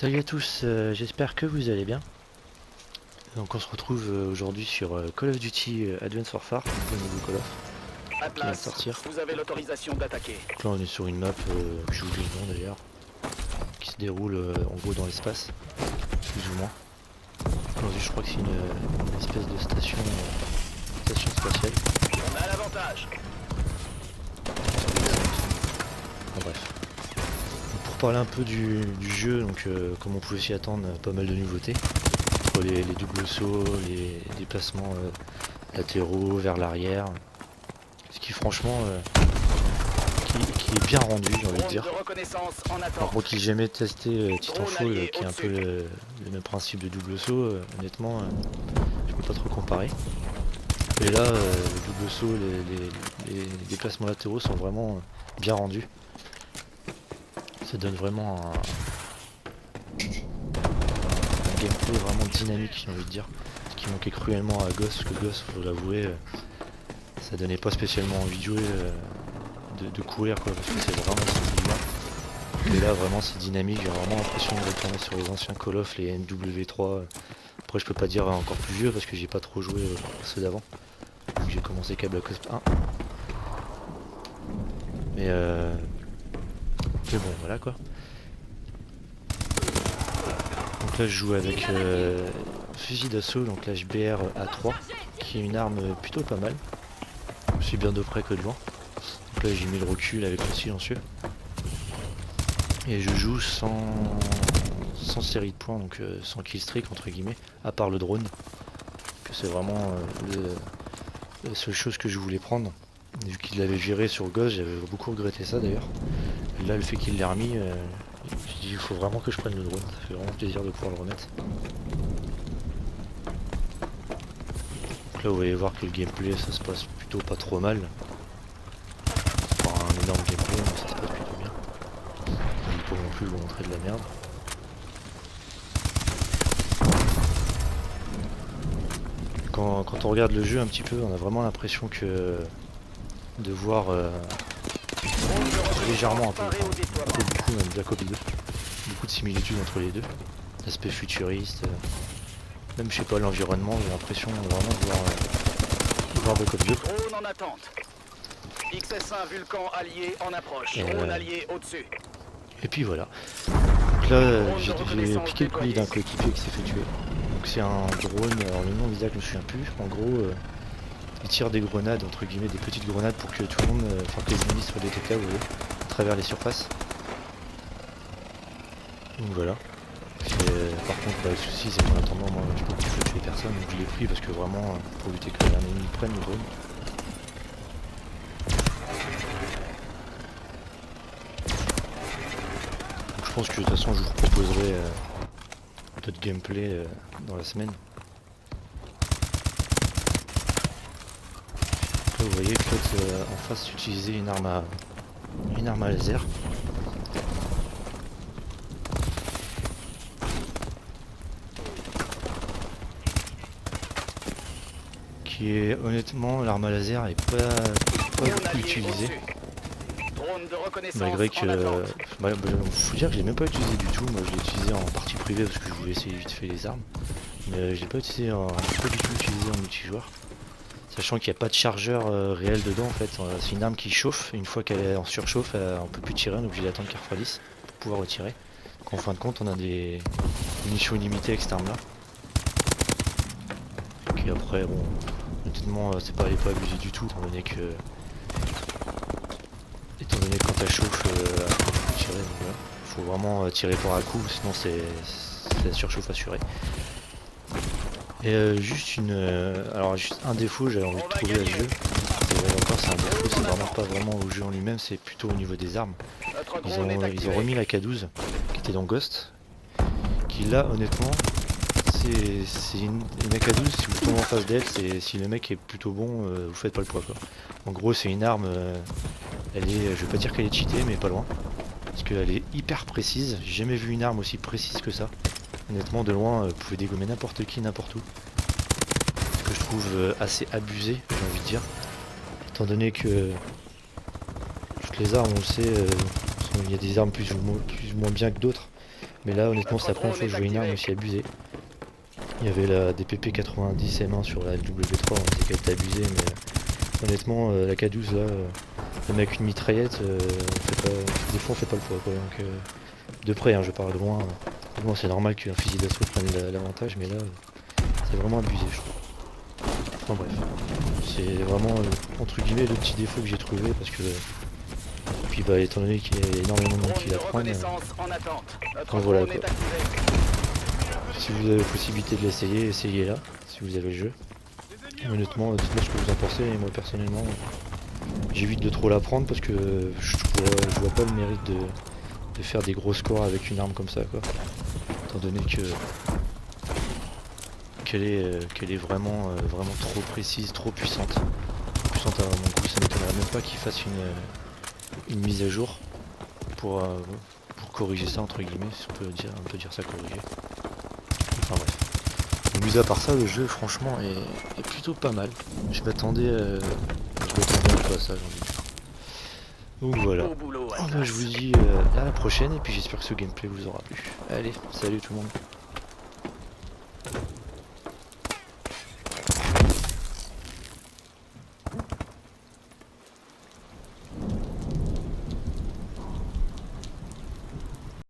Salut à tous, j'espère que vous allez bien. Donc on se retrouve aujourd'hui sur Call of Duty Advanced Warfare, le nouveau Call of qui vient de Atlas, sortir. vous avez l'autorisation d'attaquer. Donc là on est sur une map, que j'ai oublié le nom d'ailleurs, qui se déroule en gros dans l'espace, plus ou moins. Aujourd'hui je crois que c'est une espèce de station spatiale. On a l'avantage. Enfin, bref. Donc, pour parler un peu du jeu, donc comme on pouvait s'y attendre, pas mal de nouveautés. Entre les doubles sauts, les déplacements latéraux vers l'arrière. Ce qui franchement qui est bien rendu, j'ai envie de Drone dire. de reconnaissance en Alors attente. moi qui j'ai jamais testé Titanfall, allié qui est un peu au-dessus. le même principe de double saut, honnêtement je peux pas trop comparer. Et là le double saut, les déplacements latéraux sont vraiment bien rendus. Ça donne vraiment un gameplay vraiment dynamique, j'ai envie de dire. Ce qui manquait cruellement à Ghost, parce que Ghost, faut l'avouer, ça donnait pas spécialement envie de jouer, de courir quoi, parce que c'est vraiment ce niveau-là. Et là vraiment c'est dynamique, j'ai vraiment l'impression de retourner sur les anciens Call of, les MW3. Après je peux pas dire encore plus vieux parce que j'ai pas trop joué ceux d'avant. Donc j'ai commencé qu'à Black Ops 1. Mais bon voilà quoi. Donc là je joue avec fusil d'assaut, donc l'HBR A3, qui est une arme plutôt pas mal. Je suis bien de près que de loin. Donc là j'ai mis le recul avec le silencieux. Et je joue sans série de points, donc sans killstreak entre guillemets, à part le drone. Que c'est vraiment la seule chose que je voulais prendre. Vu qu'il l'avait viré sur Ghost, j'avais beaucoup regretté ça d'ailleurs. Et là le fait qu'il l'ait remis, j'ai dit il faut vraiment que je prenne le drone, ça fait vraiment plaisir de pouvoir le remettre. Donc là vous allez voir que le gameplay ça se passe plutôt pas trop mal. C'est pas un énorme gameplay mais ça se passe plutôt bien. Il faut non plus vous montrer de la merde. Quand on regarde le jeu un petit peu, on a vraiment l'impression que de voir Drone de reconnaissance légèrement paré au déploiement. beaucoup même Black Ops 2. Beaucoup de similitudes entre les deux. L'aspect futuriste, même je sais pas l'environnement, j'ai l'impression vraiment de voir Black Ops 2. Drone en attente. XS1 Vulcan allié en approche. Et, Drone allié au-dessus. Et puis voilà. Donc là j'ai piqué le colis d'un coéquipier qui s'est fait tuer. Donc c'est un drone, alors le nom exact je me souviens plus. En gros il tire des grenades, entre guillemets des petites grenades pour que tout le monde, enfin que les ennemis soient détectables vous voyez, à travers les surfaces. Donc voilà. Par contre le souci c'est qu'en attendant moi je peux plus tuer personne, donc je l'ai pris parce que vraiment pour lutter que un ennemi prenne le drone. Donc je pense que de toute façon je vous proposerai d'autres gameplay dans la semaine. Là vous voyez que l'autre en face utilisait une arme à laser. Qui est honnêtement l'arme à laser est pas Drone beaucoup allié utilisée. au-dessus. Drone de reconnaissance Malgré que en attente. faut dire que je l'ai même pas utilisé du tout. Moi je l'ai utilisé en partie privée parce que je voulais essayer vite fait les armes. Mais je l'ai pas utilisé pas du tout utilisé en multijoueur. Sachant qu'il n'y a pas de chargeur réel dedans en fait. C'est une arme qui chauffe. Une fois qu'elle est en surchauffe, on peut plus tirer, on est obligé d'attendre qu'elle refroidisse pour pouvoir retirer. Donc en fin de compte on a des munitions illimitées avec cette arme là. Et puis après bon, honnêtement elle est pas abusée du tout étant donné que quand elle chauffe après on peut tirer. Donc voilà. Faut vraiment tirer par à coup sinon c'est la surchauffe assurée. Et juste juste un défaut j'avais envie de trouver à ce jeu. C'est vrai encore c'est un défaut, c'est vraiment pas vraiment au jeu en lui-même, c'est plutôt au niveau des armes. Notre Ils drone est ont activé. remis la K12 qui était dans Ghost. Qui là honnêtement c'est une AK12, si vous tombez en face d'elle, si le mec est plutôt bon, vous faites pas le poids quoi. En gros c'est une arme, elle est, je vais pas dire qu'elle est cheatée mais pas loin. Parce qu'elle est hyper précise, j'ai jamais vu une arme aussi précise que ça. Honnêtement de loin vous pouvez dégommer n'importe qui, n'importe où. Ce que je trouve assez abusé, j'ai envie de dire. Étant donné que toutes les armes on le sait, il y a des armes plus ou moins bien que d'autres. Mais là honnêtement c'est la première fois que je jouais une arme aussi abusée. Il y avait la DPP 90 M1 sur la W3, on disait qu'elle était abusée, mais honnêtement la K12 là, même avec une mitraillette, des fois on fait pas le poids quoi. Donc de près, hein, je parle de loin. Bon, c'est normal qu'un fusil d'assaut prenne l'avantage, mais là c'est vraiment abusé je trouve. Enfin bref, c'est vraiment entre guillemets le petit défaut que j'ai trouvé parce que puis bah étant donné qu'il y a énormément de monde qui la prennent, donc voilà quoi. Si vous avez la possibilité de l'essayer, essayez-la, si vous avez le jeu. Honnêtement, dites-moi ce que vous en pensez, et moi personnellement, j'évite de trop la prendre parce que je vois pas le mérite de faire des gros scores avec une arme comme ça quoi. Étant donné qu'elle est vraiment, vraiment trop précise, trop puissante. Trop puissante à mon goût, ça m'étonnerait même pas qu'il fasse une mise à jour pour corriger ça entre guillemets, si on peut dire ça corriger. Enfin bref. Mis à part ça, le jeu franchement est plutôt pas mal. Je m'attendais un peu à ça, j'ai envie de dire. Donc voilà. Je vous dis à la prochaine et puis j'espère que ce gameplay vous aura plu. Allez, salut tout le monde.